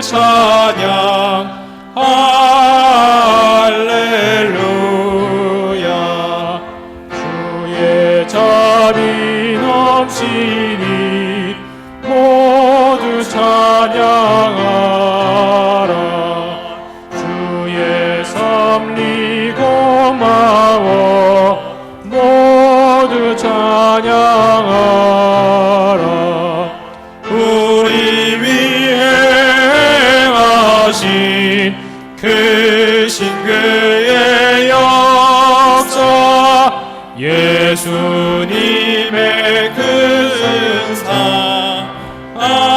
찬양 할렐루야. 주의 자비 넘치니 모두 찬양하라. 주의 섭리 고마워 모두 찬양하라. 우리 위해 행하신 크신 그의 역사, 예수님의 큰 사랑, 할렐루야.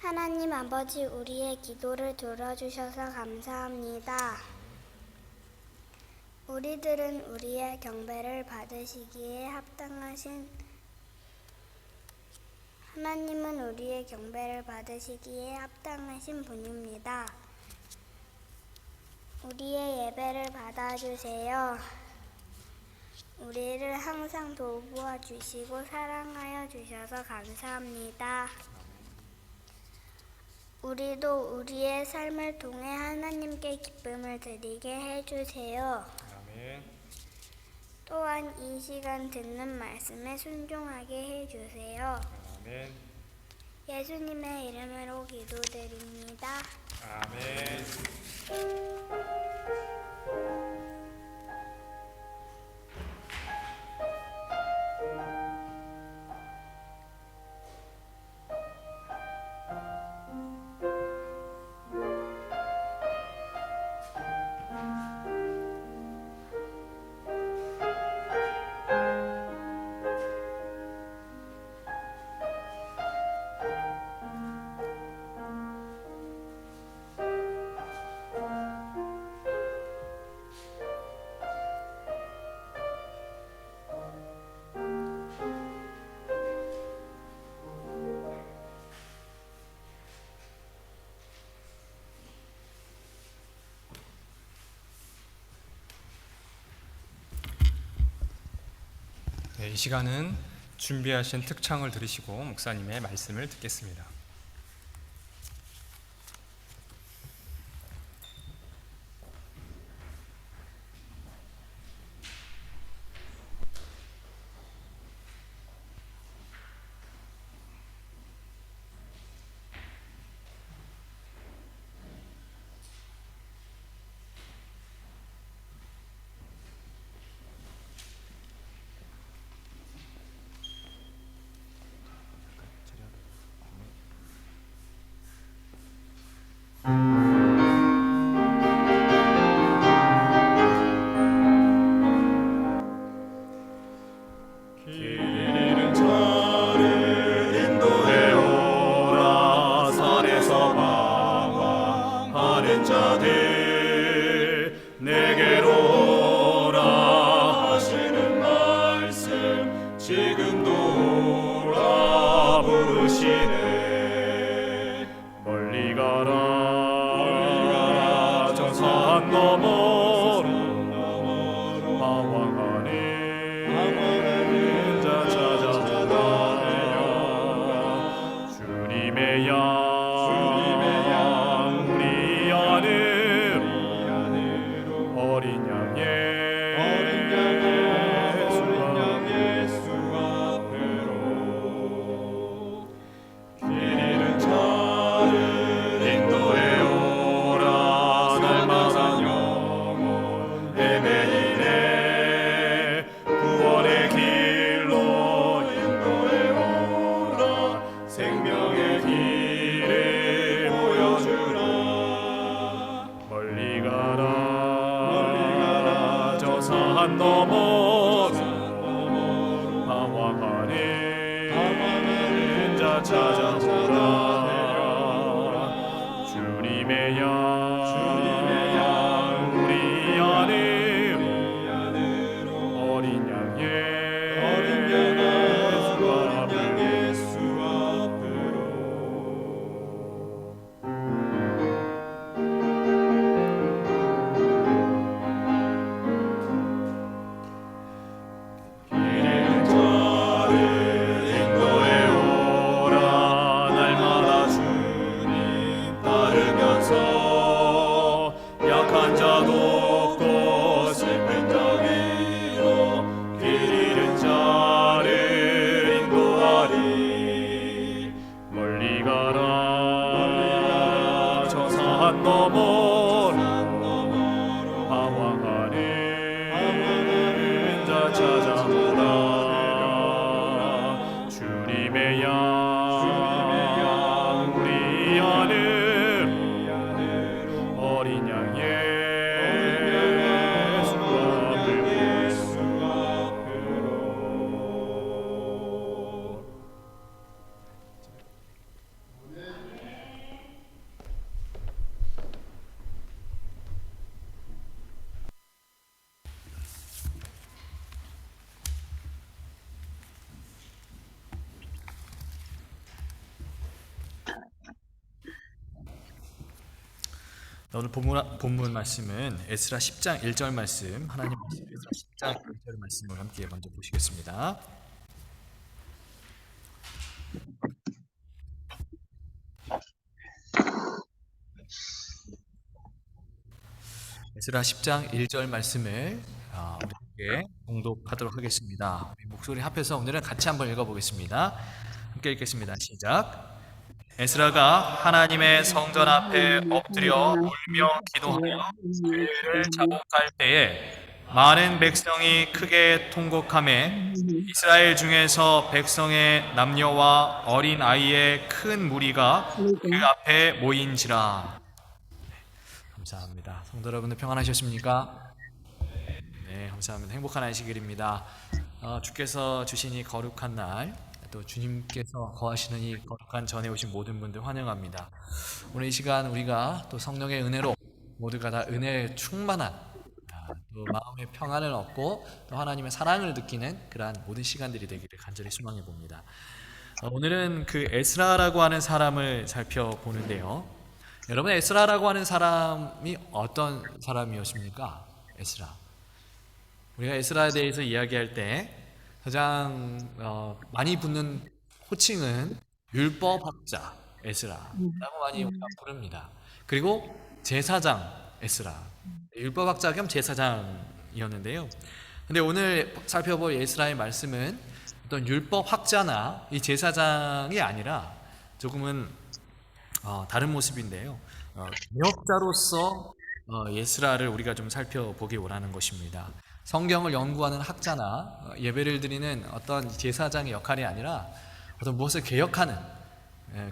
하나님 아버지, 우리의 기도를 들어주셔서 감사합니다. 우리들은 우리의 경배를 받으시기에 합당하신 하나님은 우리의 경배를 받으시기에 합당하신 분입니다. 우리의 예배를 받아주세요. 우리를 항상 돌보아 주시고 사랑하여 주셔서 감사합니다. 우리도 우리의 삶을 통해 하나님께 기쁨을 드리게 해주세요. 아멘. 또한 이 시간 듣는 말씀에 순종하게 해주세요. 아멘. 예수님의 이름으로 기도드립니다. 아멘. 이 시간은 준비하신 특창을 들으시고 목사님의 말씀을 듣겠습니다. 찾아보라 주님의 양 가난한 자도 없고 슬픈 자 위로 길 잃은 자를 인도하리. 멀리 가라 저 산 너머로 방황하는 자 찾아오라. 주님의 양 우리 안으로 어린 양 예수 앞으로. 오늘 본문 말씀은 에스라 10장 1절 말씀, 하나님 말씀 에스라 10장 1절 말씀을 함께 먼저 보시겠습니다. 에스라 10장 1절 말씀을 우리에게 봉독하도록 하겠습니다. 우리 목소리 합해서 오늘은 같이 한번 읽어보겠습니다. 함께 읽겠습니다. 시작. 에스라가 하나님의 성전 앞에 엎드려 울며 기도하여 그를 자복할 때에 많은 백성이 크게 통곡하매 이스라엘 중에서 백성의 남녀와 어린 아이의 큰 무리가 그 앞에 모인지라. 감사합니다. 성도 여러분들 평안하셨습니까? 네, 감사합니다. 행복한 안식일입니다. 주께서 주신 이 거룩한 날, 또 주님께서 거하시는 이 거룩한 전에 오신 모든 분들 환영합니다. 오늘 이 시간 우리가 또 성령의 은혜로 모두가 다 은혜에 충만한 또 마음의 평안을 얻고 또 하나님의 사랑을 느끼는 그러한 모든 시간들이 되기를 간절히 소망해 봅니다. 오늘은 그 에스라라고 하는 사람을 살펴보는데요. 여러분, 에스라라고 하는 사람이 어떤 사람이었습니까? 에스라. 우리가 에스라에 대해서 이야기할 때 가장 많이 붙는 호칭은 율법학자 에스라라고 많이 우리가 부릅니다. 그리고 제사장 에스라, 율법학자 겸 제사장이었는데요. 근데 오늘 살펴볼 에스라의 말씀은 어떤 율법학자나 이 제사장이 아니라 조금은 다른 모습인데요. 개혁자로서 에스라를 우리가 좀 살펴보기 원하는 것입니다. 성경을 연구하는 학자나 예배를 드리는 어떤 제사장의 역할이 아니라 어떤 무엇을 개혁하는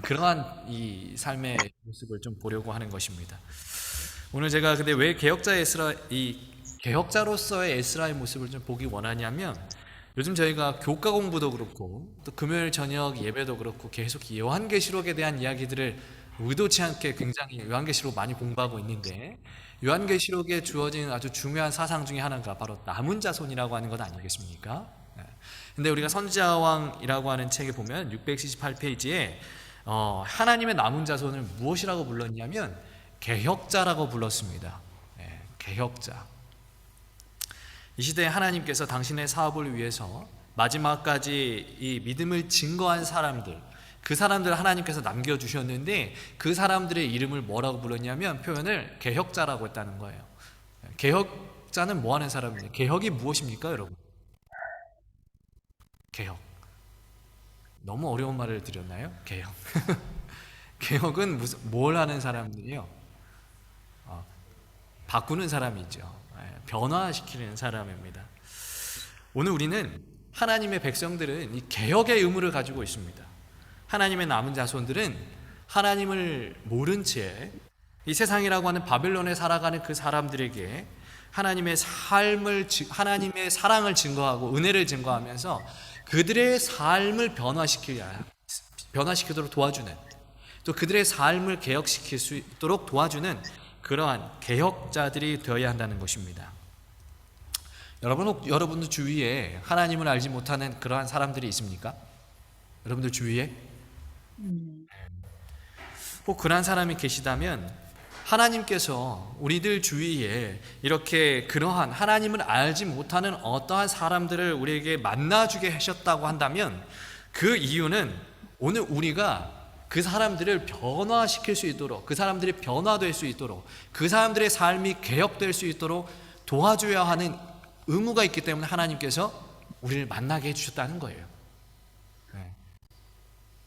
그러한 이 삶의 모습을 좀 보려고 하는 것입니다. 오늘 제가 근데 왜 개혁자로서의 에스라의 모습을 좀 보기 원하냐면, 요즘 저희가 교과 공부도 그렇고 또 금요일 저녁 예배도 그렇고 계속 요한계시록에 대한 이야기들을 의도치 않게 굉장히 요한계시록 많이 공부하고 있는데, 요한계시록에 주어진 아주 중요한 사상 중에 하나가 바로 남은 자손이라고 하는 것 아니겠습니까? 근데 우리가 선지자왕이라고 하는 책에 보면 678페이지에 하나님의 남은 자손을 무엇이라고 불렀냐면 개혁자라고 불렀습니다. 개혁자. 이 시대에 하나님께서 당신의 사업을 위해서 마지막까지 이 믿음을 증거한 사람들, 그 사람들을 하나님께서 남겨주셨는데 그 사람들의 이름을 뭐라고 불렀냐면 표현을 개혁자라고 했다는 거예요. 개혁자는 뭐 하는 사람이에요? 개혁이 무엇입니까, 여러분? 개혁. 너무 어려운 말을 드렸나요? 개혁. 개혁은 뭘 하는 사람들이요? 바꾸는 사람이죠. 변화시키는 사람입니다. 오늘 우리는 하나님의 백성들은 이 개혁의 의무를 가지고 있습니다. 하나님의 남은 자손들은 하나님을 모른 채 이 세상이라고 하는 바벨론에 살아가는 그 사람들에게 하나님의 하나님의 사랑을 증거하고 은혜를 증거하면서 그들의 삶을 변화시키도록 도와주는, 또 그들의 삶을 개혁시킬 수 있도록 도와주는 그러한 개혁자들이 되어야 한다는 것입니다. 여러분들 주위에 하나님을 알지 못하는 그러한 사람들이 있습니까? 여러분들 주위에? 꼭 그러한 사람이 계시다면 하나님께서 우리들 주위에 이렇게 그러한 하나님을 알지 못하는 어떠한 사람들을 우리에게 만나주게 하셨다고 한다면 그 이유는 오늘 우리가 그 사람들을 변화시킬 수 있도록, 그 사람들이 변화될 수 있도록, 그 사람들의 삶이 개혁될 수 있도록 도와줘야 하는 의무가 있기 때문에 하나님께서 우리를 만나게 해주셨다는 거예요.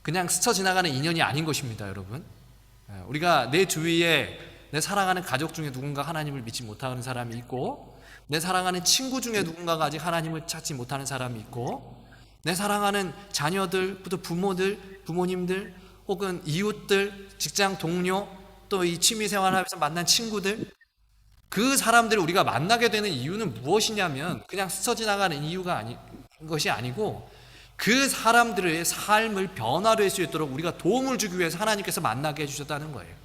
그냥 스쳐 지나가는 인연이 아닌 것입니다, 여러분. 우리가 내 주위에 내 사랑하는 가족 중에 누군가 하나님을 믿지 못하는 사람이 있고, 내 사랑하는 친구 중에 누군가가 아직 하나님을 찾지 못하는 사람이 있고, 내 사랑하는 자녀들, 또 부모들, 부모님들, 혹은 이웃들, 직장 동료, 또 이 취미 생활하면서 만난 친구들, 그 사람들을 우리가 만나게 되는 이유는 무엇이냐면 그냥 스쳐 지나가는 이유가 것이 아니고, 그 사람들의 삶을 변화될 수 있도록 우리가 도움을 주기 위해서 하나님께서 만나게 해주셨다는 거예요.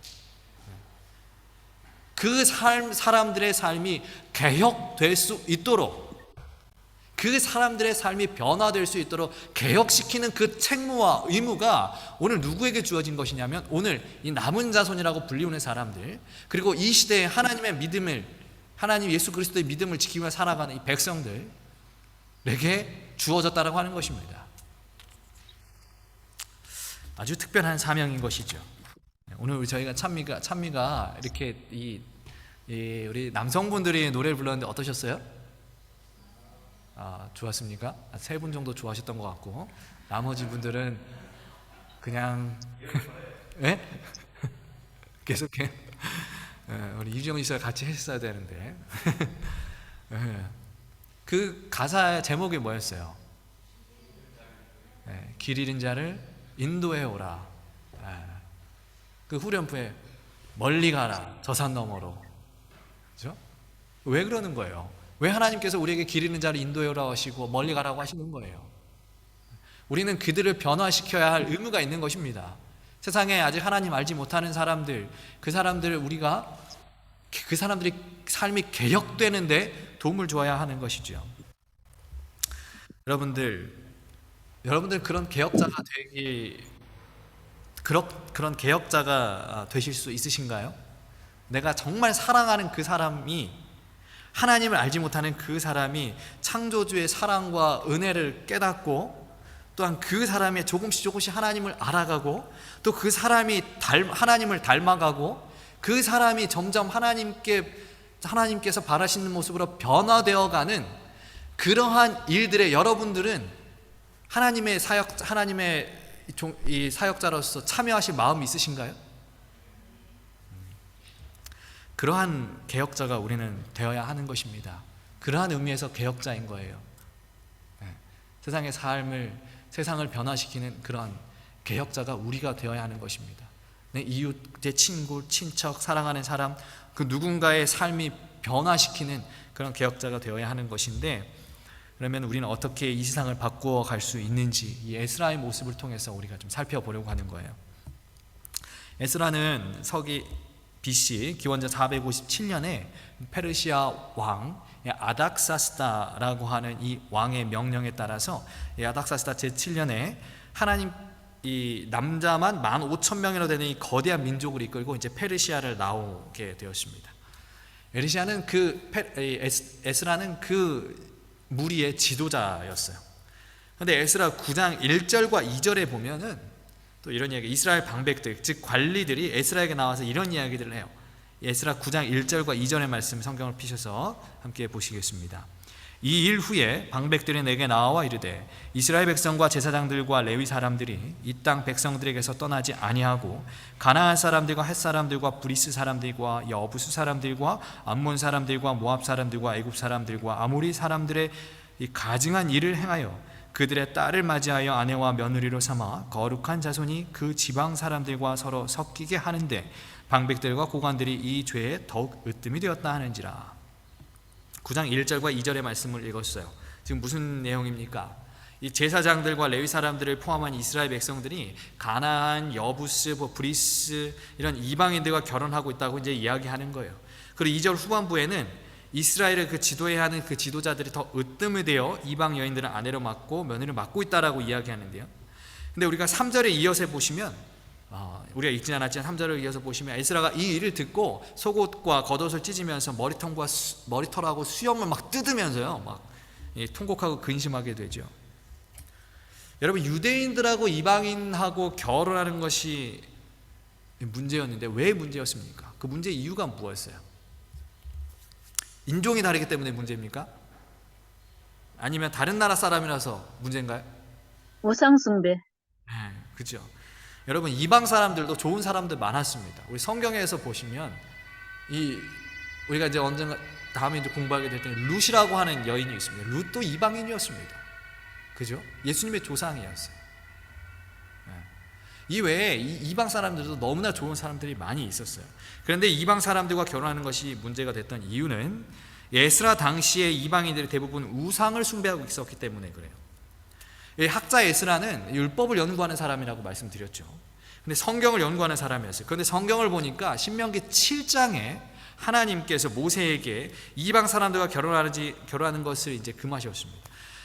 그 사람들의 삶이 개혁될 수 있도록, 그 사람들의 삶이 변화될 수 있도록 개혁시키는 그 책무와 의무가 오늘 누구에게 주어진 것이냐면, 오늘 이 남은 자손이라고 불리우는 사람들, 그리고 이 시대에 하나님의 믿음을, 하나님 예수 그리스도의 믿음을 지키며 기 살아가는 이 백성들에게 주어졌다라고 하는 것입니다. 아주 특별한 사명인 것이죠. 오늘 저희가 찬미가 이렇게 우리 남성분들이 노래를 불렀는데 어떠셨어요? 좋았습니까? 3분 정도 좋아하셨던 것 같고, 나머지 분들은 그냥 예? 계속해. 우리 이주영 씨가 같이 했어야 되는데. 그 가사의 제목이 뭐였어요? 길 잃은 자를 인도해 오라. 그 후렴구에 멀리 가라, 저 산 너머로. 그죠? 왜 그러는 거예요? 왜 하나님께서 우리에게 길 잃는 자를 인도해 오라고 하시고 멀리 가라고 하시는 거예요? 우리는 그들을 변화시켜야 할 의무가 있는 것입니다. 세상에 아직 하나님 알지 못하는 사람들, 그 사람들을 우리가, 그 사람들이 삶이 개혁되는데 도움을 줘야 하는 것이죠. 여러분들 그런 개혁자가 그런 개혁자가 되실 수 있으신가요? 내가 정말 사랑하는 그 사람이, 하나님을 알지 못하는 그 사람이 창조주의 사랑과 은혜를 깨닫고, 또한 그 사람이 조금씩 하나님을 알아가고, 또 그 사람이 하나님을 닮아가고, 그 사람이 점점 하나님께서 바라시는 모습으로 변화되어가는 그러한 일들에 여러분들은 하나님의 이 사역자로서 참여하실 마음이 있으신가요? 그러한 개혁자가 우리는 되어야 하는 것입니다. 그러한 의미에서 개혁자인 거예요. 세상을 변화시키는 그러한 개혁자가 우리가 되어야 하는 것입니다. 내 이웃, 내 친구, 친척, 사랑하는 사람, 그 누군가의 삶이 변화시키는 그런 개혁자가 되어야 하는 것인데, 그러면 우리는 어떻게 이 세상을 바꾸어 갈 수 있는지 이 에스라의 모습을 통해서 우리가 좀 살펴보려고 하는 거예요. 에스라는 서기 BC 기원전 457년에 페르시아 왕 아닥사스다라고 하는 이 왕의 명령에 따라서 아닥사스다 제7년에 하나님 이 남자만 15,000명이나 되는 이 거대한 민족을 이끌고 이제 페르시아를 나오게 되었습니다. 에스라는 그 무리의 지도자였어요. 그런데 에스라 9장 1절과 2절에 보면은 또 이런 이야기, 이스라엘 방백들, 즉 관리들이 에스라에게 나와서 이런 이야기들을 해요. 에스라 9장 1절과 2절의 말씀 성경을 피셔서 함께 보시겠습니다. 이 일 후에 방백들이 내게 나와 이르되, 이스라엘 백성과 제사장들과 레위 사람들이 이 땅 백성들에게서 떠나지 아니하고 가나안 사람들과 헷 사람들과 브리스 사람들과 여부수 사람들과 암몬 사람들과 모압 사람들과 애굽 사람들과 아모리 사람들의 이 가증한 일을 행하여 그들의 딸을 맞이하여 아내와 며느리로 삼아 거룩한 자손이 그 지방 사람들과 서로 섞이게 하는데 방백들과 고관들이 이 죄에 더욱 으뜸이 되었다 하는지라. 9장 1절과 2절의 말씀을 읽었어요. 지금 무슨 내용입니까? 이 제사장들과 레위 사람들을 포함한 이스라엘 백성들이 가나안, 여부스, 브리스 이런 이방인들과 결혼하고 있다고 이제 이야기하는 거예요. 그리고 2절 후반부에는 이스라엘을 그 지도해야 하는 그 지도자들이 더 으뜸이 되어 이방 여인들은 아내로 맡고 며느리를 맡고 있다라고 이야기하는데요. 근데 우리가 3절에 이어서 보시면, 우리가 읽지는 않았지만 3절을 이어서 보시면 에스라가 이 일을 듣고 속옷과 겉옷을 찢으면서 머리털하고 수염을 막 뜯으면서요, 막 통곡하고 근심하게 되죠. 여러분, 유대인들하고 이방인하고 결혼하는 것이 문제였는데 왜 문제였습니까? 그 문제의 이유가 무엇이었어요? 인종이 다르기 때문에 문제입니까? 아니면 다른 나라 사람이라서 문제인가요? 우상숭배. 그죠. 여러분, 이방 사람들도 좋은 사람들 많았습니다. 우리 성경에서 보시면 우리가 이제 언젠가 다음에 이제 공부하게 될 때 룻이라고 하는 여인이 있습니다. 룻도 이방인이었습니다. 그죠? 예수님의 조상이었어요. 이 외에 이방 사람들도 너무나 좋은 사람들이 많이 있었어요. 그런데 이방 사람들과 결혼하는 것이 문제가 됐던 이유는 에스라 당시에 이방인들이 대부분 우상을 숭배하고 있었기 때문에 그래요. 학자 에스라는 율법을 연구하는 사람이라고 말씀드렸죠. 근데 성경을 연구하는 사람이었어요. 그런데 성경을 보니까 신명기 7장에 하나님께서 모세에게 이방 사람들과 결혼하는 것을 이제 금하셨습니다.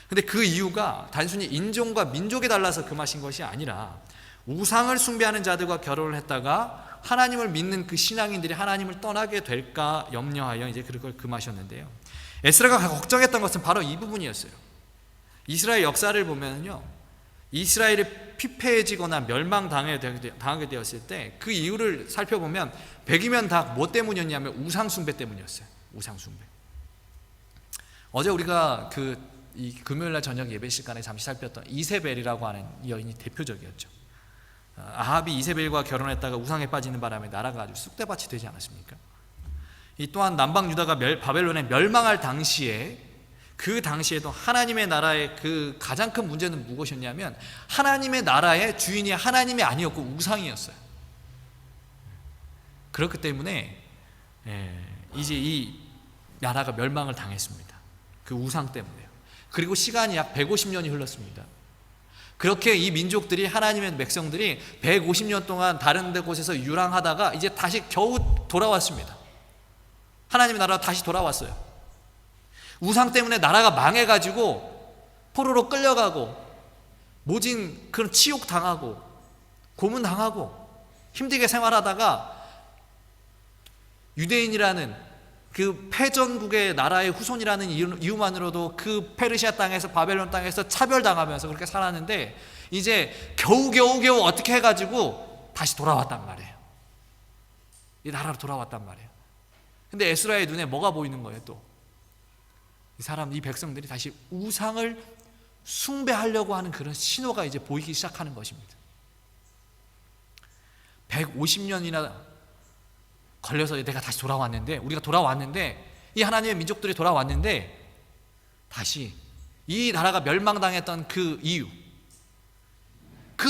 근데 그 이유가 단순히 인종과 민족이 달라서 금하신 것이 아니라 우상을 숭배하는 자들과 결혼을 했다가 하나님을 믿는 그 신앙인들이 하나님을 떠나게 될까 염려하여 이제 그걸 금하셨는데요. 에스라가 걱정했던 것은 바로 이 부분이었어요. 이스라엘 역사를 보면요, 이스라엘이 피폐해지거나 멸망당하게 되었을 때 그 이유를 살펴보면 100이면 다 뭐 때문이었냐면 우상숭배 때문이었어요. 우상숭배. 어제 우리가 이 금요일날 저녁 예배 시간에 잠시 살폈던 이세벨이라고 하는 여인이 대표적이었죠. 아합이 이세벨과 결혼했다가 우상에 빠지는 바람에 나라가 아주 쑥대밭이 되지 않았습니까? 이 또한 남방 유다가 바벨론에 멸망할 당시에 그 당시에도 하나님의 나라의 그 가장 큰 문제는 무엇이었냐면 하나님의 나라의 주인이 하나님이 아니었고 우상이었어요. 그렇기 때문에 이제 이 나라가 멸망을 당했습니다. 그 우상 때문에요. 그리고 시간이 약 150년이 흘렀습니다. 그렇게 이 민족들이, 하나님의 백성들이 150년 동안 다른 데 곳에서 유랑하다가 이제 다시 겨우 돌아왔습니다. 하나님의 나라가 다시 돌아왔어요. 우상 때문에 나라가 망해가지고 포로로 끌려가고 모진 그런 치욕 당하고 고문당하고 힘들게 생활하다가 유대인이라는 그 패전국의 나라의 후손이라는 이유만으로도 그 페르시아 땅에서, 바벨론 땅에서 차별당하면서 그렇게 살았는데 이제 겨우 어떻게 해가지고 다시 돌아왔단 말이에요. 이 나라로 돌아왔단 말이에요. 근데 에스라의 눈에 뭐가 보이는 거예요? 또 이 백성들이 다시 우상을 숭배하려고 하는 그런 신호가 이제 보이기 시작하는 것입니다. 150년이나 걸려서 내가 다시 돌아왔는데, 우리가 돌아왔는데, 이 하나님의 민족들이 돌아왔는데 다시 이 나라가 멸망당했던 그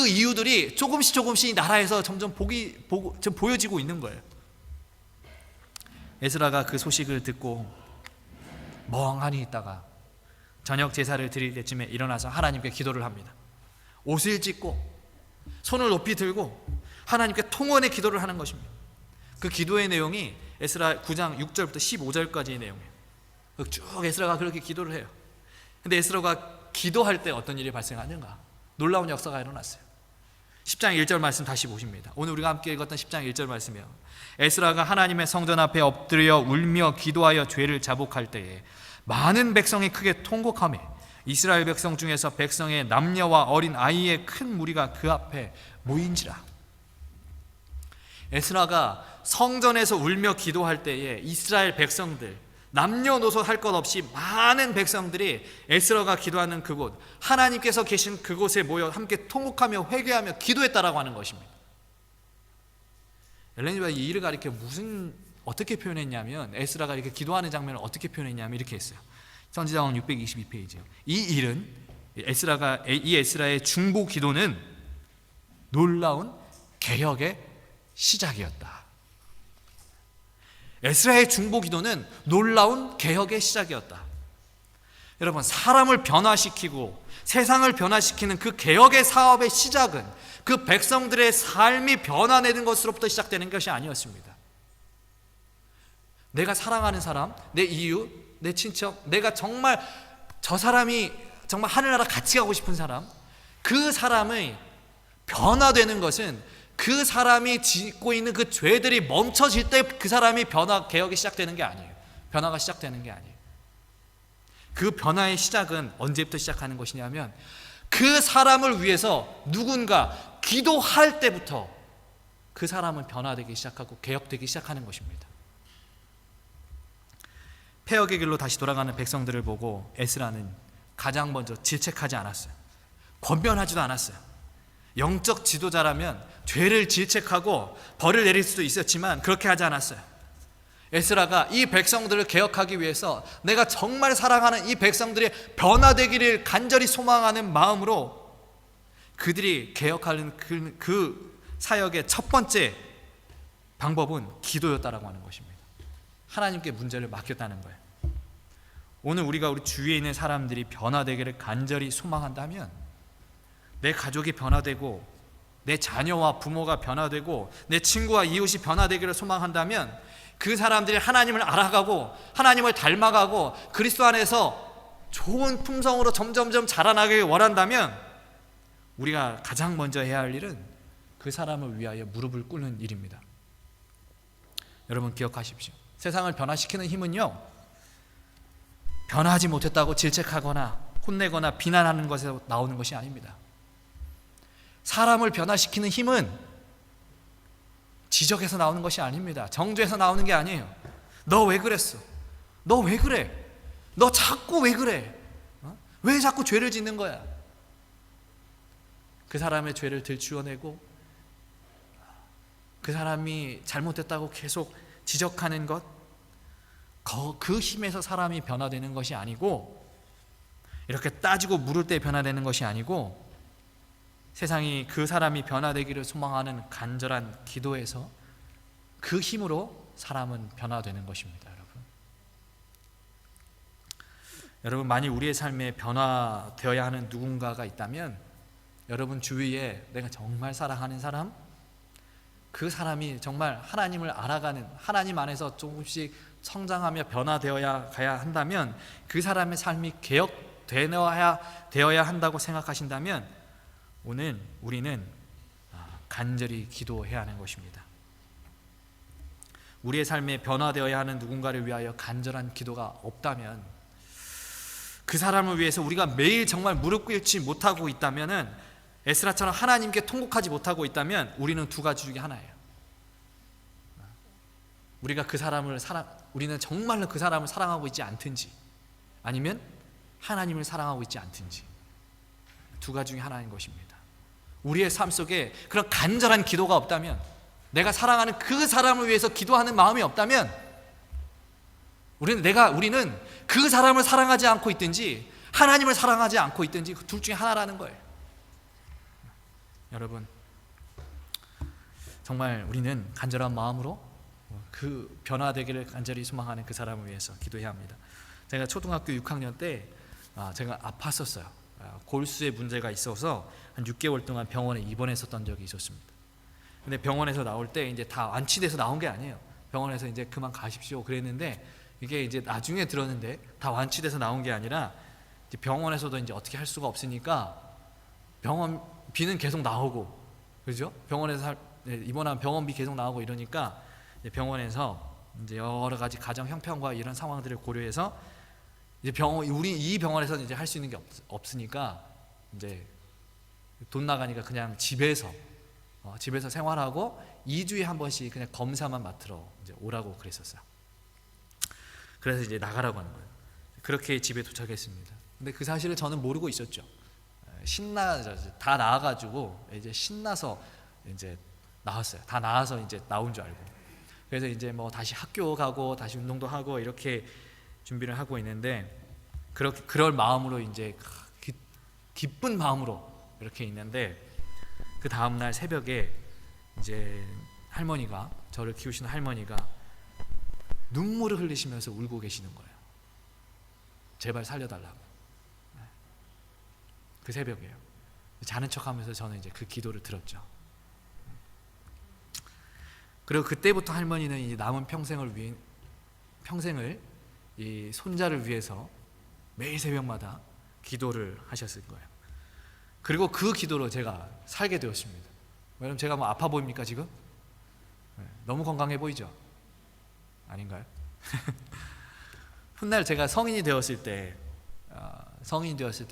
이유들이 조금씩 이 나라에서 점점 보여지고 있는 거예요. 에스라가 그 소식을 듣고 멍하니 있다가 저녁 제사를 드릴 때쯤에 일어나서 하나님께 기도를 합니다. 옷을 찢고 손을 높이 들고 하나님께 통원의 기도를 하는 것입니다. 그 기도의 내용이 에스라 9장 6절부터 15절까지의 내용이에요. 쭉 에스라가 그렇게 기도를 해요. 근데 에스라가 기도할 때 어떤 일이 발생하는가? 놀라운 역사가 일어났어요. 10장 1절 말씀 다시 보십니다. 오늘 우리가 함께 읽었던 10장 1절 말씀이요. 에스라가 하나님의 성전 앞에 엎드려 울며 기도하여 죄를 자복할 때에 많은 백성이 크게 통곡하며 이스라엘 백성 중에서 백성의 남녀와 어린 아이의 큰 무리가 그 앞에 모인지라. 에스라가 성전에서 울며 기도할 때에 이스라엘 백성들, 남녀노소 할 것 없이 많은 백성들이 에스라가 기도하는 그곳, 하나님께서 계신 그곳에 모여 함께 통곡하며 회개하며 기도했다라고 하는 것입니다. 엘렌 화이트가 이 일을 가리켜 어떻게 표현했냐면, 에스라가 이렇게 기도하는 장면을 어떻게 표현했냐면 이렇게 했어요. 선지자원 622페이지요. 이 에스라의 중보 기도는 놀라운 개혁의 시작이었다. 에스라의 중보 기도는 놀라운 개혁의 시작이었다. 여러분, 사람을 변화시키고 세상을 변화시키는 그 개혁의 사업의 시작은 그 백성들의 삶이 변화되는 것으로부터 시작되는 것이 아니었습니다. 내가 사랑하는 사람, 내 이웃, 내 친척, 내가 정말 저 사람이 정말 하늘나라 같이 가고 싶은 사람, 그 사람의 변화되는 것은 그 사람이 짓고 있는 그 죄들이 멈춰질 때 그 사람이 개혁이 시작되는 게 아니에요. 변화가 시작되는 게 아니에요. 그 변화의 시작은 언제부터 시작하는 것이냐면 그 사람을 위해서 누군가 기도할 때부터 그 사람은 변화되기 시작하고 개혁되기 시작하는 것입니다. 폐역의 길로 다시 돌아가는 백성들을 보고 에스라는 가장 먼저 질책하지 않았어요. 권면하지도 않았어요. 영적 지도자라면 죄를 질책하고 벌을 내릴 수도 있었지만 그렇게 하지 않았어요. 에스라가 이 백성들을 개혁하기 위해서 내가 정말 사랑하는 이 백성들이 변화되기를 간절히 소망하는 마음으로 그들이 개혁하는 그 사역의 첫 번째 방법은 기도였다라고 하는 것입니다. 하나님께 문제를 맡겼다는 거예요. 오늘 우리가 우리 주위에 있는 사람들이 변화되기를 간절히 소망한다면, 내 가족이 변화되고 내 자녀와 부모가 변화되고 내 친구와 이웃이 변화되기를 소망한다면, 그 사람들이 하나님을 알아가고 하나님을 닮아가고 그리스도 안에서 좋은 품성으로 점점점 자라나길 원한다면, 우리가 가장 먼저 해야 할 일은 그 사람을 위하여 무릎을 꿇는 일입니다. 여러분 기억하십시오. 세상을 변화시키는 힘은요, 변화하지 못했다고 질책하거나 혼내거나 비난하는 것에서 나오는 것이 아닙니다. 사람을 변화시키는 힘은 지적에서 나오는 것이 아닙니다. 정죄에서 나오는 게 아니에요. 너 왜 그랬어? 너 왜 그래? 너 자꾸 왜 그래? 왜 자꾸 죄를 짓는 거야? 그 사람의 죄를 들추어내고 그 사람이 잘못했다고 계속 지적하는 것, 그 힘에서 사람이 변화되는 것이 아니고, 이렇게 따지고 물을 때 변화되는 것이 아니고, 세상이 그 사람이 변화되기를 소망하는 간절한 기도에서 그 힘으로 사람은 변화되는 것입니다. 여러분 만일 우리의 삶에 변화되어야 하는 누군가가 있다면, 여러분 주위에 내가 정말 사랑하는 사람, 그 사람이 정말 하나님을 알아가는, 하나님 안에서 조금씩 성장하며 변화되어야 가야 한다면, 그 사람의 삶이 개혁되어야 한다고 생각하신다면, 오늘 우리는 간절히 기도해야 하는 것입니다. 우리의 삶에 변화되어야 하는 누군가를 위하여 간절한 기도가 없다면, 그 사람을 위해서 우리가 매일 정말 무릎 꿇지 못하고 있다면, 에스라처럼 하나님께 통곡하지 못하고 있다면, 우리는 두 가지 중에 하나예요. 우리는 정말로 그 사람을 사랑하고 있지 않든지, 아니면 하나님을 사랑하고 있지 않든지, 두 가지 중에 하나인 것입니다. 우리의 삶 속에 그런 간절한 기도가 없다면, 내가 사랑하는 그 사람을 위해서 기도하는 마음이 없다면, 우리는 그 사람을 사랑하지 않고 있든지 하나님을 사랑하지 않고 있든지 그 둘 중에 하나라는 거예요. 여러분 정말 우리는 간절한 마음으로 그 변화되기를 간절히 소망하는 그 사람을 위해서 기도해야 합니다. 제가 초등학교 6학년 때 제가 아팠었어요. 골수에 문제가 있어서 한 6개월 동안 병원에 입원했었던 적이 있었습니다. 근데 병원에서 나올 때 이제 다 완치돼서 나온 게 아니에요. 병원에서 이제 그만 가십시오 그랬는데, 이게 이제 나중에 들었는데 다 완치돼서 나온 게 아니라, 이제 병원에서도 이제 어떻게 할 수가 없으니까 병원비는 계속 나오고, 그죠? 병원에서 입원하면 병원비 계속 나오고 이러니까, 이제 병원에서 이제 여러 가지 가정 형편과 이런 상황들을 고려해서 이제 우리 이 병원에서는 이제 할 수 있는 게 없으니까, 이제 돈 나가니까 그냥 집에서 생활하고 2주에 한 번씩 그냥 검사만 맡으러 이제 오라고 그랬었어요. 그래서 이제 나가라고 하는 거예요. 그렇게 집에 도착했습니다. 근데 그 사실을 저는 모르고 있었죠. 다 나와가지고 이제 신나서 이제 나왔어요. 다 나와서 이제 나온 줄 알고. 그래서 이제 뭐 다시 학교 가고 다시 운동도 하고 이렇게 준비를 하고 있는데, 그럴 마음으로 이제 기쁜 마음으로 이렇게 있는데, 그 다음 날 새벽에 이제 할머니가, 저를 키우시는 할머니가 눈물을 흘리시면서 울고 계시는 거예요. 제발 살려달라고. 그 새벽에요. 자는 척하면서 저는 이제 그 기도를 들었죠. 그리고 그때부터 할머니는 이 남은 평생을 이 손자를 위해서 매일 새벽마다 기도를 하셨을 거예요. 그리고 그 기도로 제가 살게 되었습니다. 여러분 제가 뭐 아파 보입니까 지금? 너무 건강해 보이죠? 아닌가요? 훗날 제가 성인이 되었을 때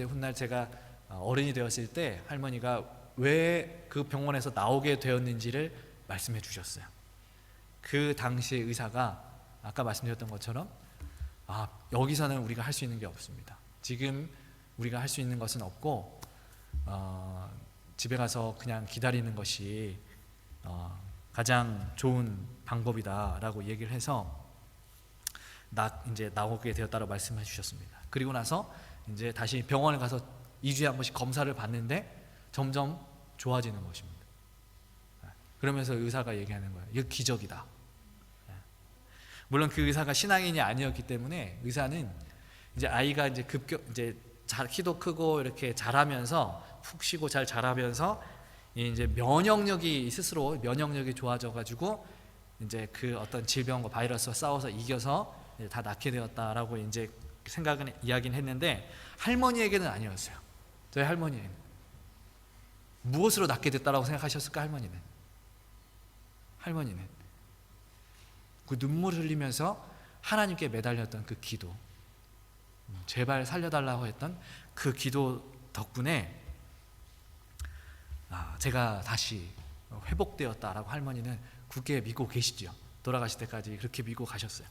훗날 제가 어른이 되었을 때 할머니가 왜 그 병원에서 나오게 되었는지를 말씀해 주셨어요. 그 당시에 의사가 아까 말씀드렸던 것처럼 여기서는 우리가 할 수 있는 게 없습니다. 지금 우리가 할 수 있는 것은 없고 집에 가서 그냥 기다리는 것이 가장 좋은 방법이다라고 얘기를 해서 이제 나오게 되었다고 말씀해 주셨습니다. 그리고 나서 이제 다시 병원에 가서 2주에 한 번씩 검사를 받는데 점점 좋아지는 것입니다. 그러면서 의사가 얘기하는 거예요. 이거 기적이다. 물론 그 의사가 신앙인이 아니었기 때문에 의사는 이제 아이가 이제 이제 키도 크고 이렇게 자라면서 푹 쉬고 잘 자라면서 이제 면역력이 스스로 좋아져 가지고 이제 그 어떤 질병과 바이러스와 싸워서 이겨서 다 낫게 되었다라고 이제 이야기는 했는데 할머니에게는 아니었어요. 저희 할머니는 무엇으로 낫게 됐다라고 생각하셨을까? 할머니는 그 눈물 흘리면서 하나님께 매달렸던 그 기도, 제발 살려달라고 했던 그 기도 덕분에 제가 다시 회복되었다라고 할머니는 굳게 믿고 계시죠. 돌아가실 때까지 그렇게 믿고 가셨어요.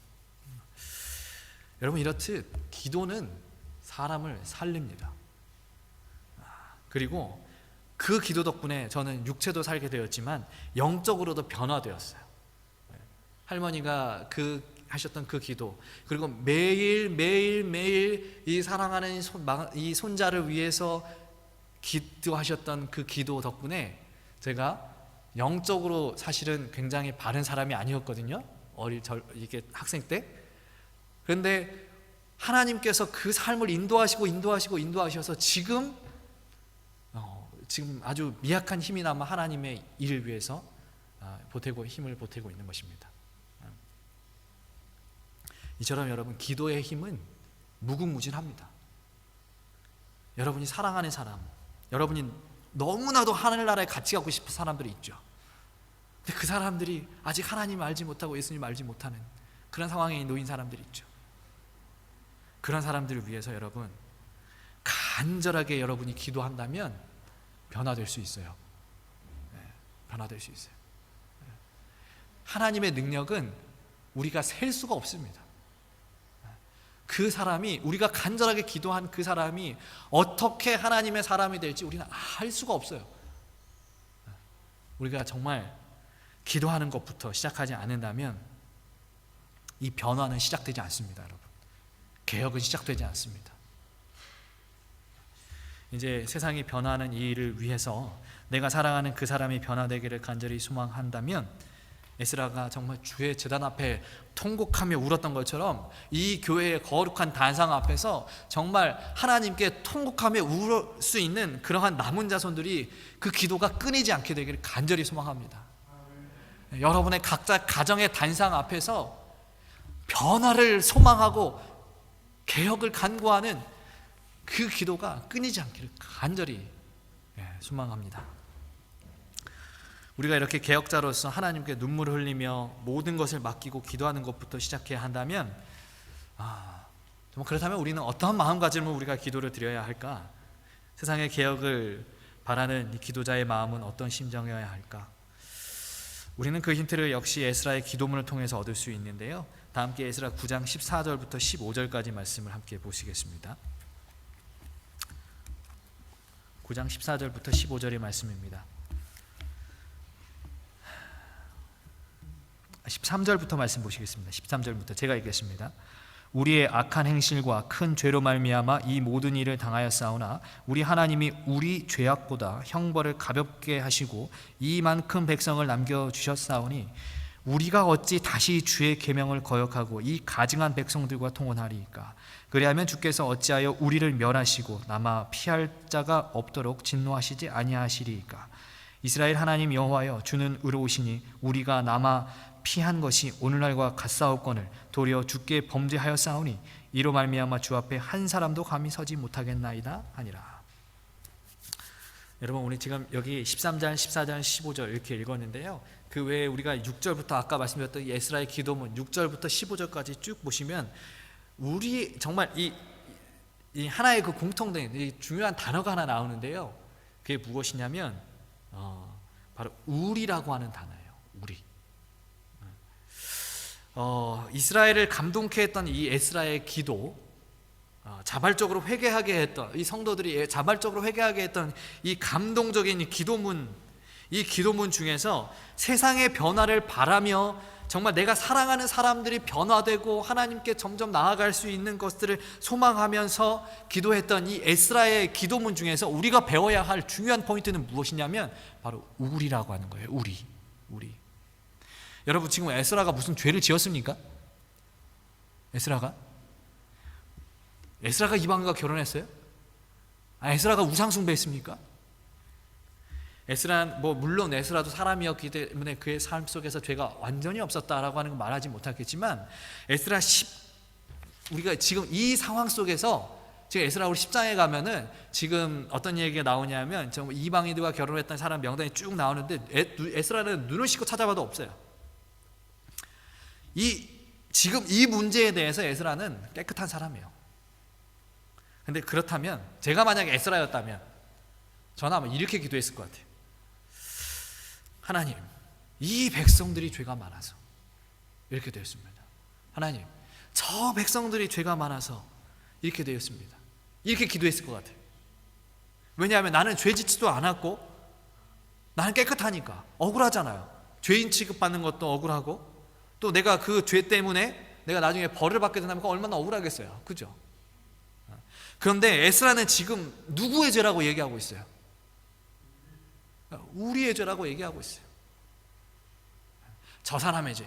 여러분, 이렇듯 기도는 사람을 살립니다. 그리고 그 기도 덕분에 저는 육체도 살게 되었지만 영적으로도 변화되었어요. 할머니가 하셨던 그 기도, 그리고 매일 이 사랑하는 이 손자를 위해서 기도하셨던 그 기도 덕분에 제가 영적으로 사실은 굉장히 바른 사람이 아니었거든요. 이게 학생 때. 그런데 하나님께서 그 삶을 인도하셔서 지금 아주 미약한 힘이나마 하나님의 일을 위해서 힘을 보태고 있는 것입니다. 이처럼 여러분, 기도의 힘은 무궁무진합니다. 여러분이 사랑하는 사람, 여러분이 너무나도 하늘나라에 같이 가고 싶은 사람들이 있죠. 근데 그 사람들이 아직 하나님을 알지 못하고 예수님을 알지 못하는 그런 상황에 놓인 사람들이 있죠. 그런 사람들을 위해서 여러분, 간절하게 여러분이 기도한다면 변화될 수 있어요. 변화될 수 있어요. 하나님의 능력은 우리가 셀 수가 없습니다. 그 사람이, 우리가 간절하게 기도한 그 사람이 어떻게 하나님의 사람이 될지 우리는 알 수가 없어요. 우리가 정말 기도하는 것부터 시작하지 않는다면 이 변화는 시작되지 않습니다, 여러분. 개혁은 시작되지 않습니다. 이제 세상이 변화하는 이 일을 위해서 내가 사랑하는 그 사람이 변화되기를 간절히 소망한다면, 에스라가 정말 주의 제단 앞에 통곡하며 울었던 것처럼 이 교회의 거룩한 단상 앞에서 정말 하나님께 통곡하며 울 수 있는 그러한 남은 자손들이 그 기도가 끊이지 않게 되기를 간절히 소망합니다. 여러분의 각자 가정의 단상 앞에서 변화를 소망하고 개혁을 간구하는 그 기도가 끊이지 않기를 간절히 소망합니다. 우리가 이렇게 개혁자로서 하나님께 눈물을 흘리며 모든 것을 맡기고 기도하는 것부터 시작해야 한다면, 정말 그렇다면 우리는 어떠한 마음가짐으로 우리가 기도를 드려야 할까? 세상의 개혁을 바라는 이 기도자의 마음은 어떤 심정이어야 할까? 우리는 그 힌트를 역시 에스라의 기도문을 통해서 얻을 수 있는데요. 다 함께 에스라 9장 14절부터 15절까지 말씀을 함께 보시겠습니다. 9장 14절부터 15절의 말씀입니다. 13절부터 말씀 보시겠습니다. 13절부터 제가 읽겠습니다. 우리의 악한 행실과 큰 죄로 말미암아 이 모든 일을 당하였사오나 우리 하나님이 우리 죄악보다 형벌을 가볍게 하시고 이만큼 백성을 남겨주셨사오니 우리가 어찌 다시 주의 계명을 거역하고 이 가증한 백성들과 통혼하리이까? 그리하면 주께서 어찌하여 우리를 멸하시고 남아 피할 자가 없도록 진노하시지 아니하시리이까? 이스라엘 하나님 여호와여, 주는 의로우시니 우리가 남아 피한 것이 오늘날과 같사옵거늘 도리어 주께 범죄하였사오니 이로 말미암아 주 앞에 한 사람도 감히 서지 못하겠나이다 하니라. 여러분, 우리 지금 여기 13절, 14절, 15절 이렇게 읽었는데요. 그 외에 우리가 6절부터 아까 말씀드렸던 에스라의 기도문 6절부터 15절까지 쭉 보시면 우리 정말 이 하나의 그 공통된 이 중요한 단어가 하나 나오는데요. 그게 무엇이냐면 바로 우리라고 하는 단어예요. 우리. 이스라엘을 감동케 했던 이 에스라의 기도, 자발적으로 회개하게 했던 이 성도들이 자발적으로 회개하게 했던 이 감동적인 이 기도문 중에서 세상의 변화를 바라며 정말 내가 사랑하는 사람들이 변화되고 하나님께 점점 나아갈 수 있는 것들을 소망하면서 기도했던 이 에스라의 기도문 중에서 우리가 배워야 할 중요한 포인트는 무엇이냐면 바로 우리라고 하는 거예요. 우리. 여러분, 지금 에스라가 무슨 죄를 지었습니까? 에스라가 이방인과 결혼했어요? 에스라가 우상 숭배했습니까? 물론 에스라도 사람이었기 때문에 그의 삶 속에서 죄가 완전히 없었다라고 하는 건 말하지 못하겠지만, 우리가 지금 이 상황 속에서 지금 에스라 우리 10장에 가면은 지금 어떤 얘기가 나오냐면 정말 이방인들과 결혼했던 사람 명단이 쭉 나오는데 에스라는 눈을 씻고 찾아봐도 없어요. 지금 이 문제에 대해서 에스라는 깨끗한 사람이에요. 근데 그렇다면 제가 만약에 에스라였다면 저는 아마 이렇게 기도했을 것 같아요. 하나님, 이 백성들이 죄가 많아서 이렇게 되었습니다. 하나님, 저 백성들이 죄가 많아서 이렇게 되었습니다. 이렇게 기도했을 것 같아요. 왜냐하면 나는 죄 짓지도 않았고 나는 깨끗하니까. 억울하잖아요. 죄인 취급받는 것도 억울하고 또 내가 그 죄 때문에 내가 나중에 벌을 받게 된다면 얼마나 억울하겠어요. 그죠? 그런데 에스라는 지금 누구의 죄라고 얘기하고 있어요? 우리의 죄라고 얘기하고 있어요. 저 사람의 죄,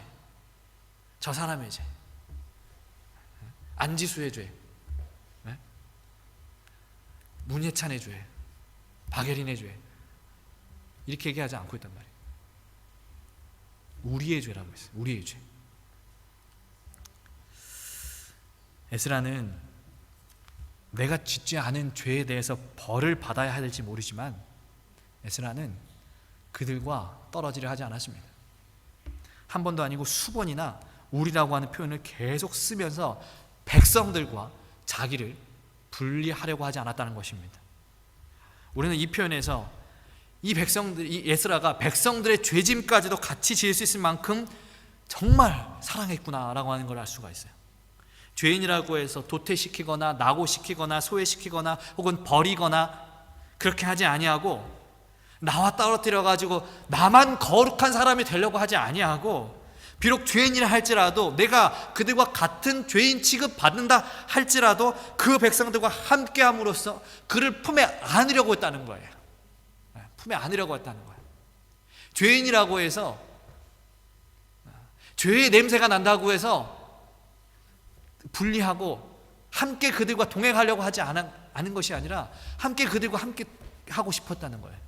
안지수의 죄, 문예찬의 죄, 박예린의 죄, 이렇게 얘기하지 않고 있단 말이에요. 우리의 죄라고 했어요. 우리의 죄. 에스라는 내가 짓지 않은 죄에 대해서 벌을 받아야 할지 모르지만 에스라는 그들과 떨어지려 하지 않았습니다. 한 번도 아니고 수번이나 우리라고 하는 표현을 계속 쓰면서 백성들과 자기를 분리하려고 하지 않았다는 것입니다. 우리는 이 표현에서 이 에스라가 백성들의 죄짐까지도 같이 지을 수 있을 만큼 정말 사랑했구나라고 하는 걸 알 수가 있어요. 죄인이라고 해서 도태시키거나 낙오시키거나 소외시키거나 혹은 버리거나 그렇게 하지 아니하고, 나와 떨어뜨려 가지고 나만 거룩한 사람이 되려고 하지 아니하고, 비록 죄인이라 할지라도 내가 그들과 같은 죄인 취급 받는다 할지라도 그 백성들과 함께 함으로써 그를 품에 안으려고 했다는 거예요. 품에 안으려고 했다는 거예요. 죄인이라고 해서 죄의 냄새가 난다고 해서 분리하고 함께 그들과 동행하려고 하지 않은 것이 아니라 함께 그들과 함께 하고 싶었다는 거예요.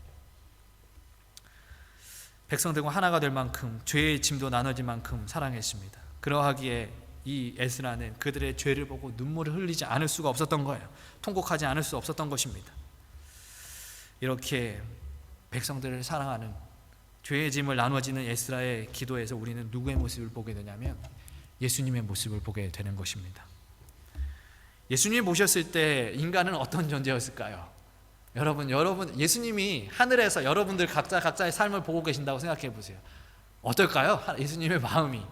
백성들과 하나가 될 만큼 죄의 짐도 나눠질 만큼 사랑했습니다. 그러하기에 이 에스라는 그들의 죄를 보고 눈물을 흘리지 않을 수가 없었던 거예요. 통곡하지 않을 수 없었던 것입니다. 이렇게 백성들을 사랑하는, 죄의 짐을 나눠지는 에스라의 기도에서 우리는 누구의 모습을 보게 되냐면 예수님의 모습을 보게 되는 것입니다. 예수님이 보셨을 때 인간은 어떤 존재였을까요? 여러분 예수님이 하늘에서 여러분들 각자의 삶을 보고 계신다고 생각해 보세요. 어떨까요? 예수님의 마음이.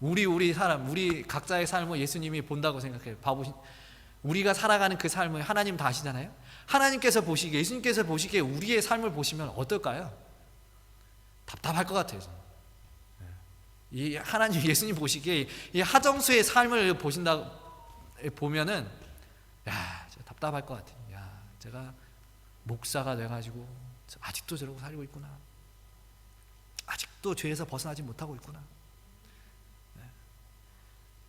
우리 각자의 삶을 예수님이 본다고 생각해요. 우리가 살아가는 그 삶을 하나님 다 아시잖아요. 예수님께서 보시기에 우리의 삶을 보시면 어떨까요? 답답할 것 같아요. 이 하나님 예수님 보시기에 이 하정수의 삶을 보면은 답답할 것 같아요. 제가 목사가 돼가지고 아직도 저러고 살고 있구나. 아직도 죄에서 벗어나지 못하고 있구나.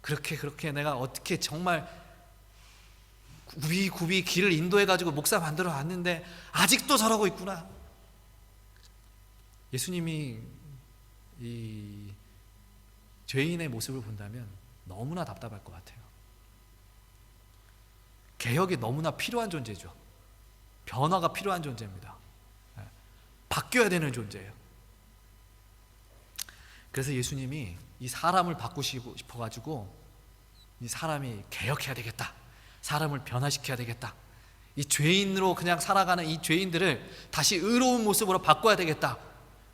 그렇게 내가 어떻게 정말 굽이 길을 인도해가지고 목사 만들어 왔는데 아직도 저러고 있구나. 예수님이 이 죄인의 모습을 본다면 너무나 답답할 것 같아요. 개혁이 너무나 필요한 존재죠. 변화가 필요한 존재입니다. 바뀌어야 되는 존재예요. 그래서 예수님이 이 사람을 바꾸시고 싶어가지고 이 사람이 개혁해야 되겠다. 사람을 변화시켜야 되겠다. 이 죄인으로 그냥 살아가는 이 죄인들을 다시 의로운 모습으로 바꿔야 되겠다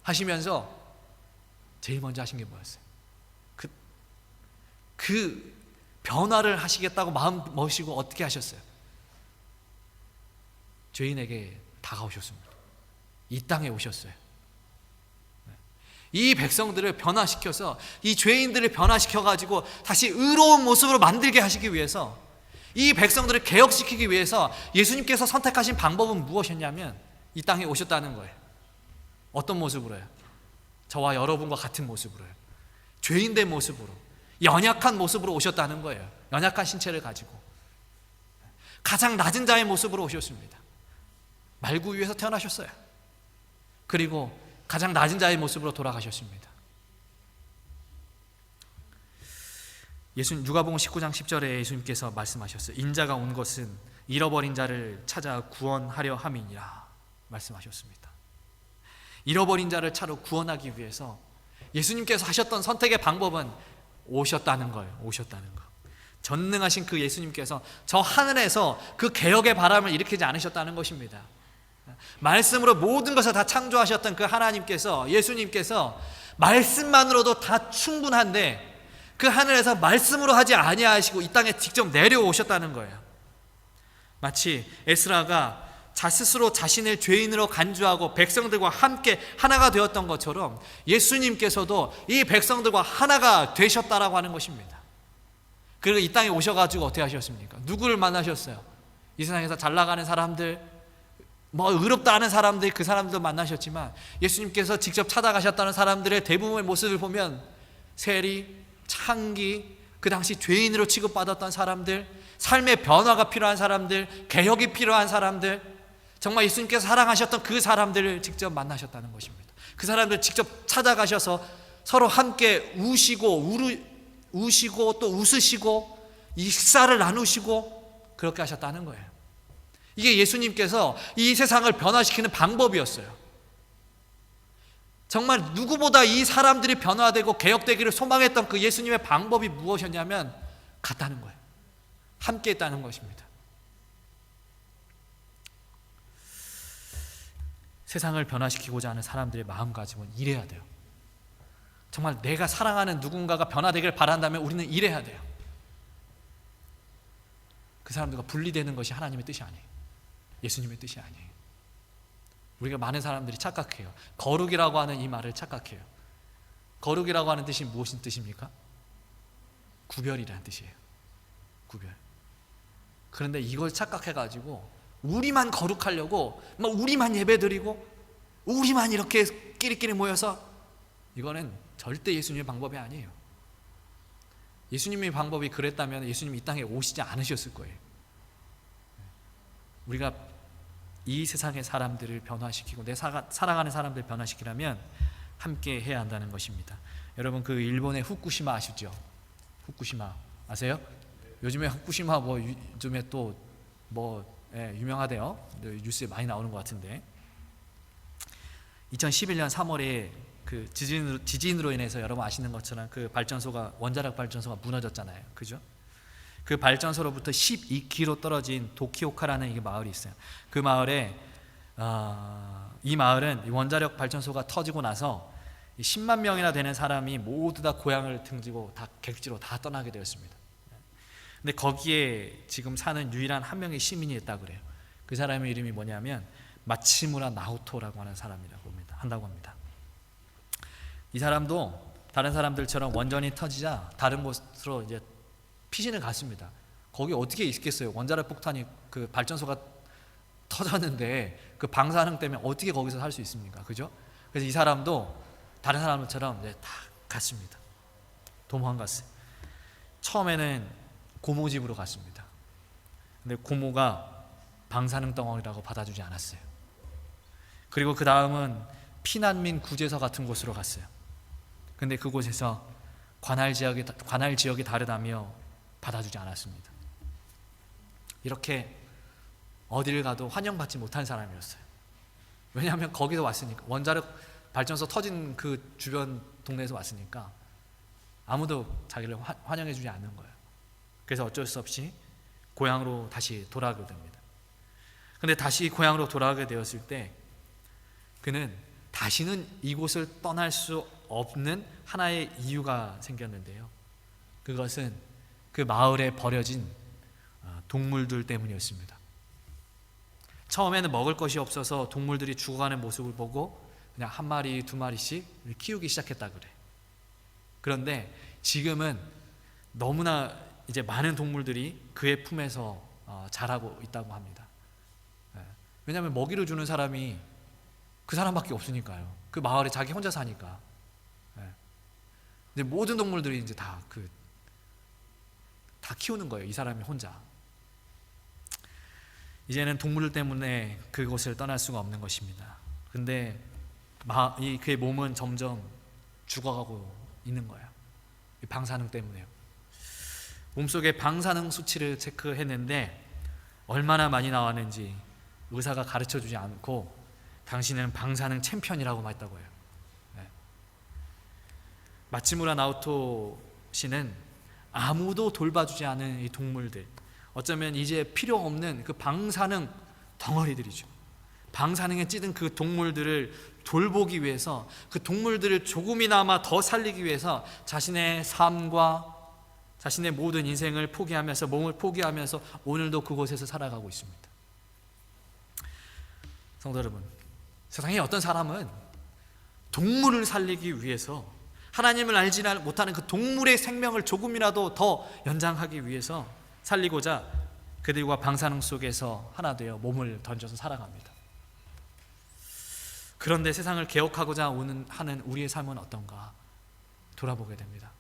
하시면서 제일 먼저 하신 게 뭐였어요? 그 변화를 하시겠다고 마음 먹으시고 어떻게 하셨어요? 죄인에게 다가오셨습니다. 이 땅에 오셨어요. 이 백성들을 변화시켜서 이 죄인들을 변화시켜가지고 다시 의로운 모습으로 만들게 하시기 위해서, 이 백성들을 개혁시키기 위해서 예수님께서 선택하신 방법은 무엇이었냐면 이 땅에 오셨다는 거예요. 어떤 모습으로요? 저와 여러분과 같은 모습으로요. 죄인된 모습으로, 연약한 모습으로 오셨다는 거예요. 연약한 신체를 가지고 가장 낮은 자의 모습으로 오셨습니다. 말구 위에서 태어나셨어요. 그리고 가장 낮은 자의 모습으로 돌아가셨습니다. 누가복음 19장 10절에 예수님께서 말씀하셨어요. 인자가 온 것은 잃어버린 자를 찾아 구원하려 함이니라 말씀하셨습니다. 잃어버린 자를 찾아 구원하기 위해서 예수님께서 하셨던 선택의 방법은 오셨다는 거예요. 오셨다는 거. 전능하신 그 예수님께서 저 하늘에서 그 개혁의 바람을 일으키지 않으셨다는 것입니다. 말씀으로 모든 것을 다 창조하셨던 그 하나님께서, 예수님께서 말씀만으로도 다 충분한데 그 하늘에서 말씀으로 하지 아니하시고 이 땅에 직접 내려오셨다는 거예요. 마치 에스라가 스스로 자신을 죄인으로 간주하고 백성들과 함께 하나가 되었던 것처럼 예수님께서도 이 백성들과 하나가 되셨다라고 하는 것입니다. 그리고 이 땅에 오셔가지고 어떻게 하셨습니까? 누구를 만나셨어요? 이 세상에서 잘 나가는 사람들, 의롭다 하는 사람들, 그 사람들도 만나셨지만 예수님께서 직접 찾아가셨다는 사람들의 대부분의 모습을 보면 세리, 창기, 그 당시 죄인으로 취급받았던 사람들, 삶의 변화가 필요한 사람들, 개혁이 필요한 사람들, 정말 예수님께서 사랑하셨던 그 사람들을 직접 만나셨다는 것입니다. 그 사람들 직접 찾아가셔서 서로 함께 우시고 또 웃으시고 식사를 나누시고 그렇게 하셨다는 거예요. 이게 예수님께서 이 세상을 변화시키는 방법이었어요. 정말 누구보다 이 사람들이 변화되고 개혁되기를 소망했던 그 예수님의 방법이 무엇이었냐면 같다는 거예요. 함께 있다는 것입니다. 세상을 변화시키고자 하는 사람들의 마음가짐은 이래야 돼요. 정말 내가 사랑하는 누군가가 변화되기를 바란다면 우리는 이래야 돼요. 그 사람들과 분리되는 것이 하나님의 뜻이 아니에요. 예수님의 뜻이 아니에요. 우리가 많은 사람들이 착각해요. 거룩이라고 하는 이 말을 착각해요. 거룩이라고 하는 뜻이 무엇인 뜻입니까? 구별이라는 뜻이에요. 구별. 그런데 이걸 착각해가지고 우리만 거룩하려고 우리만 예배드리고 우리만 이렇게 끼리끼리 모여서, 이거는 절대 예수님의 방법이 아니에요. 예수님의 방법이 그랬다면 예수님이 이 땅에 오시지 않으셨을 거예요. 우리가 이 세상의 사람들을 변화시키고 내 사랑하는 사람들을 변화시키려면 함께 해야 한다는 것입니다. 여러분, 그 일본의 후쿠시마 아시죠? 후쿠시마 아세요? 요즘에 후쿠시마 요즘에 또 유명하대요. 뉴스에 많이 나오는 것 같은데, 2011년 3월에 그 지진으로 인해서 여러분 아시는 것처럼 그 원자력 발전소가 무너졌잖아요. 그죠? 그 발전소로부터 12km 떨어진 도키오카라는 이 마을이 있어요. 그 마을에 이 마을은 원자력 발전소가 터지고 나서 10만 명이나 되는 사람이 모두 다 고향을 등지고 다 객지로 다 떠나게 되었습니다. 근데 거기에 지금 사는 유일한 한 명의 시민이 있다고 그래요. 그 사람의 이름이 뭐냐면 마치무라 나오토라고 하는 사람이라고 한다고 합니다. 이 사람도 다른 사람들처럼 원전이 터지자 다른 곳으로 이제 피신을 갔습니다. 거기 어떻게 있겠어요? 원자력 폭탄이 그 발전소가 터졌는데 그 방사능 때문에 어떻게 거기서 살 수 있습니까? 그죠? 그래서 이 사람도 다른 사람들처럼 이제 다 갔습니다. 도망갔어요. 처음에는 고모 집으로 갔습니다. 근데 고모가 방사능 덩어리라고 받아주지 않았어요. 그리고 그 다음은 피난민 구제소 같은 곳으로 갔어요. 근데 그곳에서 관할 지역이 다르다며 받아주지 않았습니다. 이렇게 어디를 가도 환영받지 못한 사람이었어요. 왜냐하면 거기서 왔으니까, 원자력 발전소 터진 그 주변 동네에서 왔으니까 아무도 자기를 환영해주지 않는 거예요. 그래서 어쩔 수 없이 고향으로 다시 돌아가게 됩니다. 그런데 다시 고향으로 돌아가게 되었을 때 그는 다시는 이곳을 떠날 수 없는 하나의 이유가 생겼는데요. 그것은 그 마을에 버려진 동물들 때문이었습니다. 처음에는 먹을 것이 없어서 동물들이 죽어가는 모습을 보고 그냥 한 마리, 두 마리씩 키우기 시작했다 그래. 그런데 지금은 너무나 이제 많은 동물들이 그의 품에서 자라고 있다고 합니다. 왜냐하면 먹이를 주는 사람이 그 사람밖에 없으니까요. 그 마을에 자기 혼자 사니까. 근데 모든 동물들이 이제 다 키우는 거예요. 이 사람이 혼자. 이제는 동물 때문에 그곳을 떠날 수가 없는 것입니다. 근데 그의 몸은 점점 죽어가고 있는 거예요. 이 방사능 때문에요. 몸속에 방사능 수치를 체크했는데 얼마나 많이 나왔는지 의사가 가르쳐주지 않고 당신은 방사능 챔피언이라고 말했다고 해요. 마츠무라 나오토 씨는 아무도 돌봐주지 않은 이 동물들, 어쩌면 이제 필요 없는 그 방사능 덩어리들이죠. 방사능에 찌든 그 동물들을 돌보기 위해서, 그 동물들을 조금이나마 더 살리기 위해서 자신의 삶과 자신의 모든 인생을 포기하면서, 몸을 포기하면서 오늘도 그곳에서 살아가고 있습니다. 성도 여러분, 세상에 어떤 사람은 동물을 살리기 위해서, 하나님을 알지 못하는 그 동물의 생명을 조금이라도 더 연장하기 위해서 살리고자 그들과 방사능 속에서 하나 되어 몸을 던져서 살아갑니다. 그런데 세상을 개혁하고자 하는 우리의 삶은 어떤가 돌아보게 됩니다.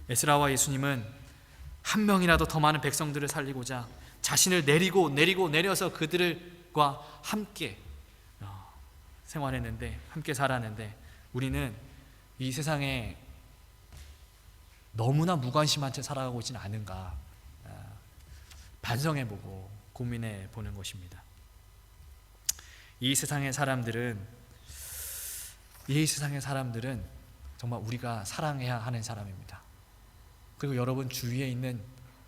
에스라와 예수님은 한 명이라도 더 많은 백성들을 살리고자 자신을 내려서 그들과 함께 생활했는데, 함께 살았는데, 우리는 이 세상에 너무나 무관심한 채 살아가고 있지는 않은가 반성해보고 고민해보는 것입니다. 이 세상의 사람들은 정말 우리가 사랑해야 하는 사람입니다. 그리고 여러분 주위에 있는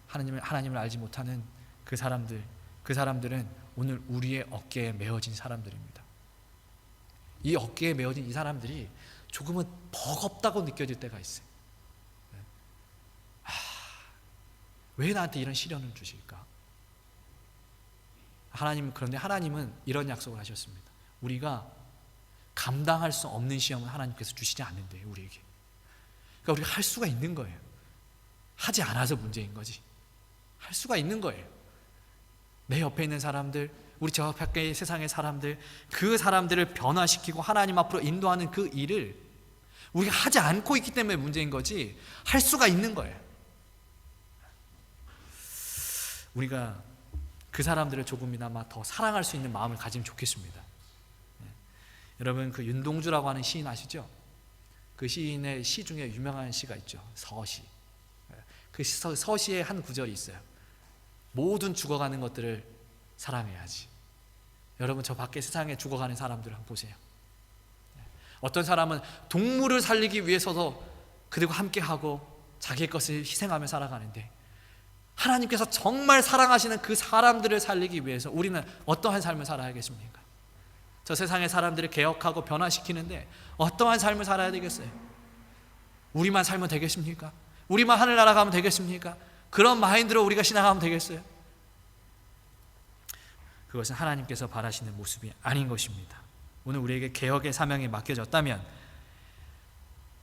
하나님을 알지 못하는 그 사람들은 오늘 우리의 어깨에 메어진 사람들입니다. 이 어깨에 메어진 이 사람들이 조금은 버겁다고 느껴질 때가 있어요. 왜 나한테 이런 시련을 주실까? 그런데 하나님은 이런 약속을 하셨습니다. 우리가 감당할 수 없는 시험은 하나님께서 주시지 않는데요, 우리에게. 그러니까 우리가 할 수가 있는 거예요. 하지 않아서 문제인 거지. 할 수가 있는 거예요. 내 옆에 있는 사람들, 우리 저 밖의 세상의 사람들, 그 사람들을 변화시키고 하나님 앞으로 인도하는 그 일을 우리가 하지 않고 있기 때문에 문제인 거지, 할 수가 있는 거예요. 우리가 그 사람들을 조금이나마 더 사랑할 수 있는 마음을 가지면 좋겠습니다. 여러분, 그 윤동주라고 하는 시인 아시죠? 그 시인의 시 중에 유명한 시가 있죠. 서시. 그 서시의 한 구절이 있어요. 모든 죽어가는 것들을 사랑해야지. 여러분, 저 밖에 세상에 죽어가는 사람들 한번 보세요. 어떤 사람은 동물을 살리기 위해서도 그들과 함께하고 자기의 것을 희생하며 살아가는데, 하나님께서 정말 사랑하시는 그 사람들을 살리기 위해서 우리는 어떠한 삶을 살아야겠습니까? 저 세상의 사람들을 개혁하고 변화시키는데 어떠한 삶을 살아야 되겠어요? 우리만 살면 되겠습니까? 우리만 하늘나라 가면 되겠습니까? 그런 마인드로 우리가 신앙하면 되겠어요? 그것은 하나님께서 바라시는 모습이 아닌 것입니다. 오늘 우리에게 개혁의 사명이 맡겨졌다면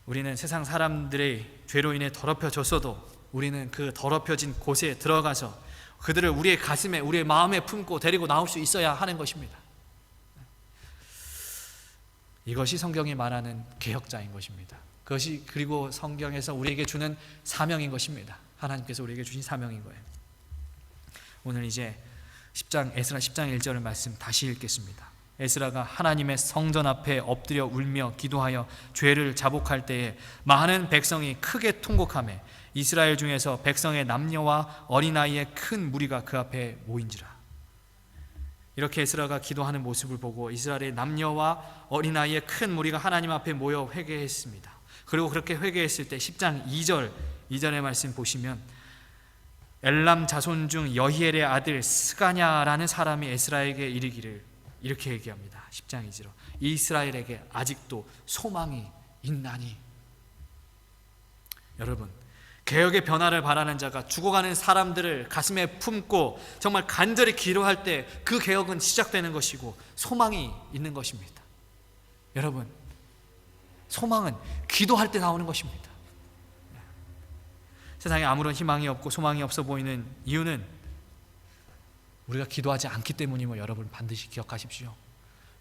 우리는 세상 사람들의 죄로 인해 더럽혀졌어도 우리는 그 더럽혀진 곳에 들어가서 그들을 우리의 가슴에, 우리의 마음에 품고 데리고 나올 수 있어야 하는 것입니다. 이것이 성경이 말하는 개혁자인 것입니다. 그것이 그리고 성경에서 우리에게 주는 사명인 것입니다. 하나님께서 우리에게 주신 사명인 거예요. 오늘 이제 에스라 10장 1절의 말씀 다시 읽겠습니다. 에스라가 하나님의 성전 앞에 엎드려 울며 기도하여 죄를 자복할 때에 많은 백성이 크게 통곡하며 이스라엘 중에서 백성의 남녀와 어린아이의 큰 무리가 그 앞에 모인지라. 이렇게 에스라가 기도하는 모습을 보고 이스라엘의 남녀와 어린아이의 큰 무리가 하나님 앞에 모여 회개했습니다. 그리고 그렇게 회개했을 때 10장 2절의 말씀 보시면 엘람 자손 중 여히엘의 아들 스가냐라는 사람이 에스라에게 이르기를 이렇게 얘기합니다. 10장 2절로 이스라엘에게 아직도 소망이 있나니. 여러분, 개혁의 변화를 바라는 자가 죽어가는 사람들을 가슴에 품고 정말 간절히 기도할 때 그 개혁은 시작되는 것이고 소망이 있는 것입니다. 여러분, 소망은 기도할 때 나오는 것입니다. 세상에 아무런 희망이 없고 소망이 없어 보이는 이유는 우리가 기도하지 않기 때문임을 여러분 반드시 기억하십시오.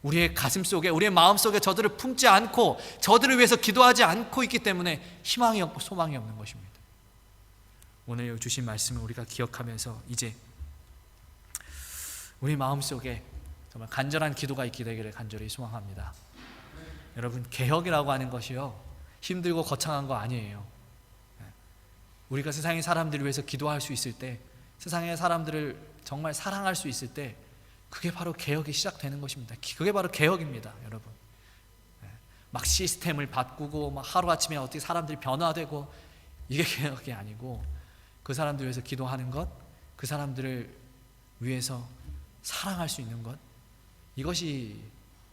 우리의 가슴 속에, 우리의 마음 속에 저들을 품지 않고 저들을 위해서 기도하지 않고 있기 때문에 희망이 없고 소망이 없는 것입니다. 오늘 주신 말씀을 우리가 기억하면서 이제 우리 마음 속에 정말 간절한 기도가 있게 되기를 간절히 소망합니다. 여러분, 개혁이라고 하는 것이요, 힘들고 거창한 거 아니에요. 우리가 세상의 사람들을 위해서 기도할 수 있을 때, 세상의 사람들을 정말 사랑할 수 있을 때, 그게 바로 개혁이 시작되는 것입니다. 그게 바로 개혁입니다, 여러분. 막 시스템을 바꾸고 막 하루아침에 어떻게 사람들이 변화되고, 이게 개혁이 아니고 그 사람들 위해서 기도하는 것, 그 사람들을 위해서 사랑할 수 있는 것, 이것이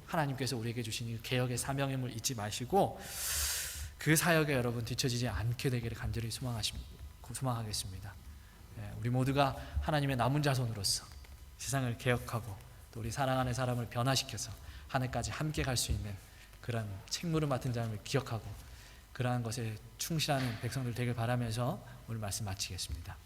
하나님께서 우리에게 주신 개혁의 사명임을 잊지 마시고 그 사역에 여러분 뒤처지지 않게 되기를 간절히 소망하겠습니다. 우리 모두가 하나님의 남은 자손으로서 세상을 개혁하고 또 우리 사랑하는 사람을 변화시켜서 하늘까지 함께 갈 수 있는 그런 책무를 맡은 자임을 기억하고 그러한 것에 충실하는 백성들 되길 바라면서 오늘 말씀 마치겠습니다.